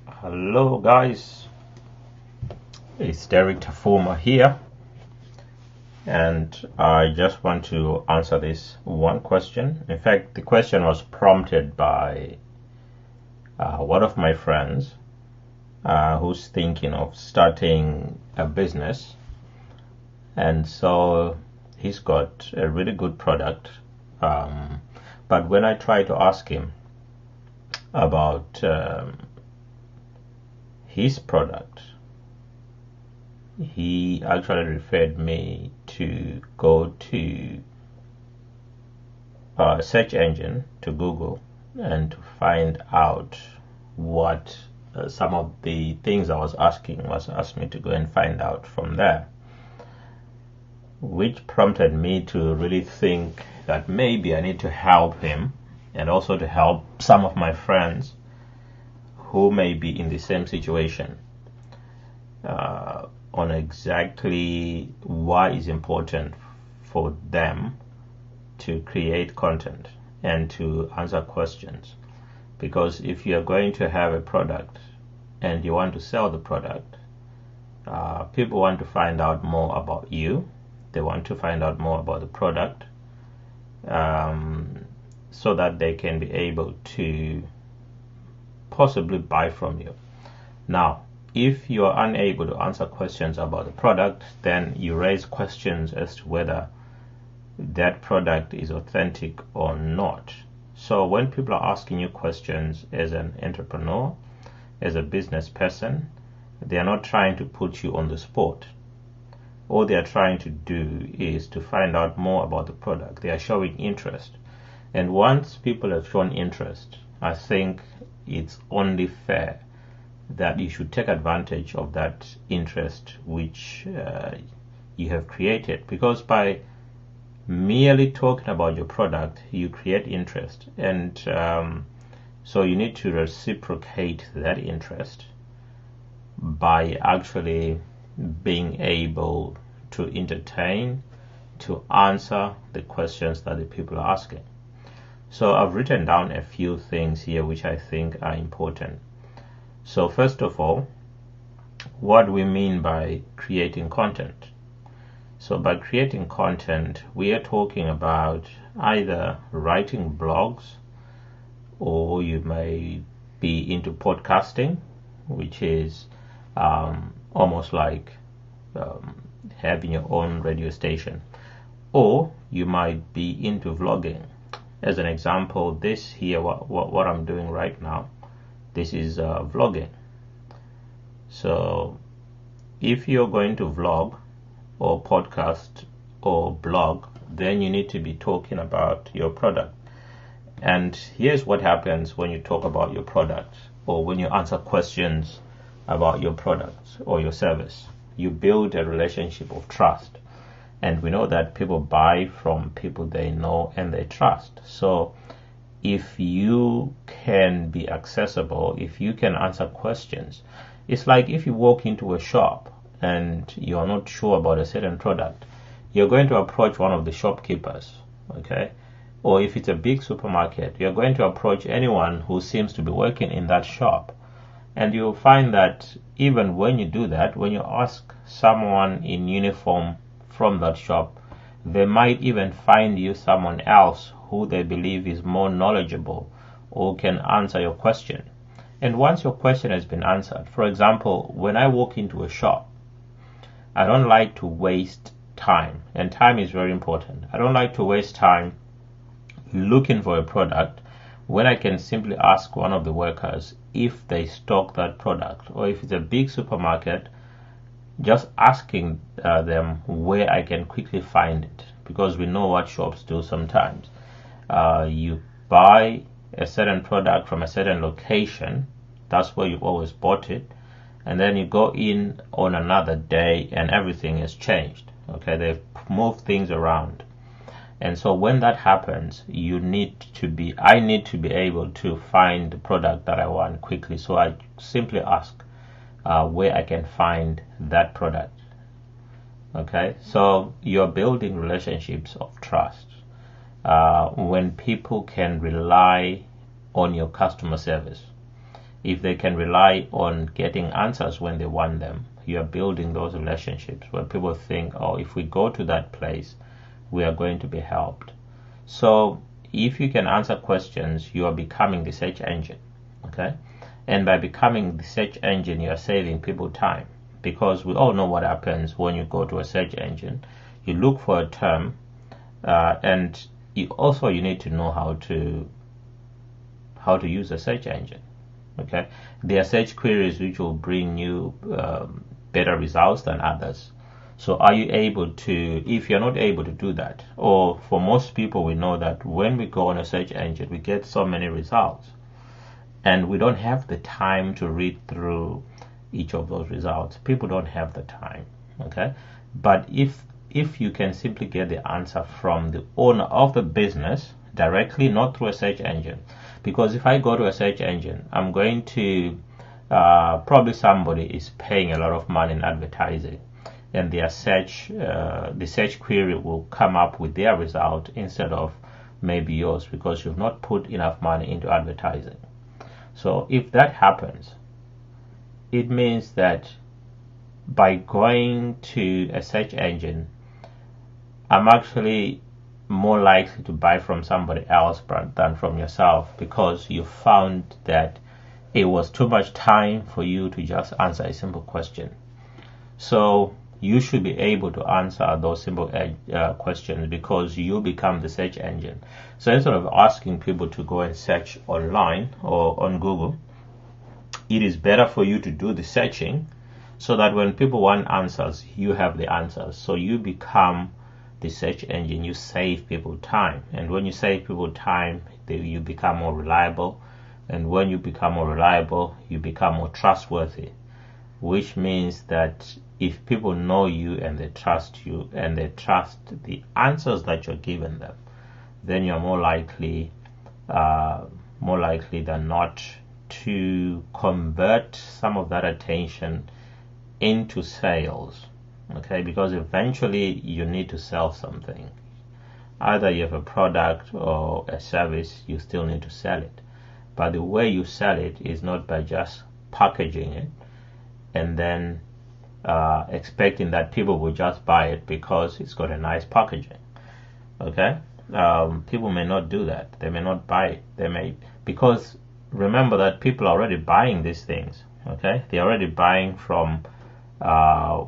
Hello guys, it's Derek Tafuma here, and I just want to answer this one question. In fact, the question was prompted by one of my friends who's thinking of starting a business, and so he's got a really good product. But when I try to ask him about his product, he actually referred me to go to a search engine, to Google, and to find out what some of the things I was asking was asked me to go and find out from there, which prompted me to really think that maybe I need to help him and also to help some of my friends who may be in the same situation on exactly why it's important for them to create content and to answer questions. Because if you're going to have a product and you want to sell the product, people want to find out more about you. They want to find out more about the product, so that they can be able to possibly buy from you. Now, if you are unable to answer questions about the product, then you raise questions as to whether that product is authentic or not. So when people are asking you questions as an entrepreneur, as a business person, they are not trying to put you on the spot. All they are trying to do is to find out more about the product. They are showing interest. And once people have shown interest, I think it's only fair that you should take advantage of that interest which you have created, because by merely talking about your product you create interest, and so you need to reciprocate that interest by actually being able to entertain, to answer the questions that the people are asking. So I've written down a few things here which I think are important. So first of all, what we mean by creating content. So by creating content, we are talking about either writing blogs, or you may be into podcasting, which is almost like having your own radio station, or you might be into vlogging. As an example, this here, what I'm doing right now, this is vlogging. So if you're going to vlog or podcast or blog, then you need to be talking about your product. And here's what happens when you talk about your product, or when you answer questions about your product or your service. You build a relationship of trust. And we know that people buy from people they know and they trust. So if you can be accessible, if you can answer questions, it's like if you walk into a shop and you're not sure about a certain product, you're going to approach one of the shopkeepers, okay? Or if it's a big supermarket, you're going to approach anyone who seems to be working in that shop. And you'll find that even when you do that, when you ask someone in uniform from that shop, they might even find you someone else who they believe is more knowledgeable or can answer your question. And once your question has been answered, for example, when I walk into a shop, I don't like to waste time, and time is very important. I don't like to waste time looking for a product when I can simply ask one of the workers if they stock that product, or if it's a big supermarket, just asking them where I can quickly find it, because we know what shops do sometimes. You buy a certain product from a certain location, that's where you've always bought it, and then you go in on another day and everything has changed. Okay, they've moved things around. And so when that happens, I need to be able to find the product that I want quickly. So I simply ask where I can find that product. Okay, so you're building relationships of trust when people can rely on your customer service. if they can rely on getting answers when they want them, you are building those relationships where people think, oh, if we go to that place, we are going to be helped. So if you can answer questions, you are becoming the search engine, okay? And by becoming the search engine, you are saving people time, because we all know what happens when you go to a search engine. You look for a term, and you need to know how to use a search engine. Okay, there are search queries which will bring you better results than others. So are you able to, if you're not able to do that, or for most people, we know that when we go on a search engine, we get so many results, and we don't have the time to read through each of those results. People don't have the time, okay? But if you can simply get the answer from the owner of the business directly, not through a search engine, because if I go to a search engine, I'm going to probably somebody is paying a lot of money in advertising, and the search query will come up with their result instead of maybe yours, because you've not put enough money into advertising. So if that happens, it means that by going to a search engine, I'm actually more likely to buy from somebody else than from yourself, because you found that it was too much time for you to just answer a simple question. So you should be able to answer those simple questions, because you become the search engine. So instead of asking people to go and search online or on Google, it is better for you to do the searching, so that when people want answers, you have the answers. So you become the search engine. You save people time, and when you save people time, you become more reliable, and when you become more reliable, you become more trustworthy, which means that if people know you and they trust you and they trust the answers that you're giving them, then you're more likely than not to convert some of that attention into sales. Okay, because eventually you need to sell something. Either you have a product or a service, you still need to sell it. But the way you sell it is not by just packaging it and then expecting that people will just buy it because it's got a nice packaging. Okay, people may not do that. They may not buy it. Because remember that people are already buying these things. Okay, they're already buying from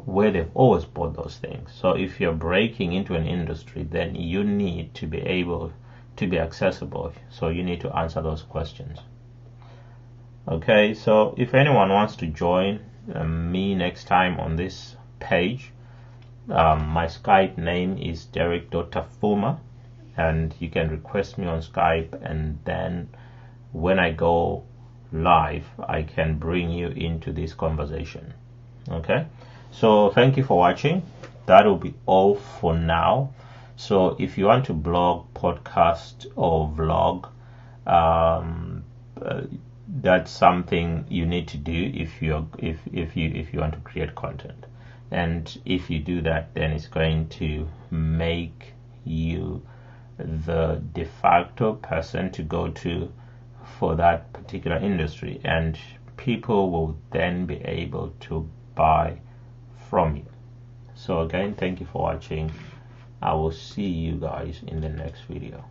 where they've always bought those things. So if you're breaking into an industry, then you need to be able to be accessible. So you need to answer those questions. Okay, so if anyone wants to join me next time on this page, my Skype name is Derek.Fuma, and you can request me on Skype, and then when I go live, I can bring you into this conversation. Okay, so thank you for watching. That will be all for now. So if you want to blog, podcast, or vlog, that's something you need to do if you want to create content. And if you do that, then it's going to make you the de facto person to go to for that particular industry, and people will then be able to buy from you. So again, thank you for watching. I will see you guys in the next video.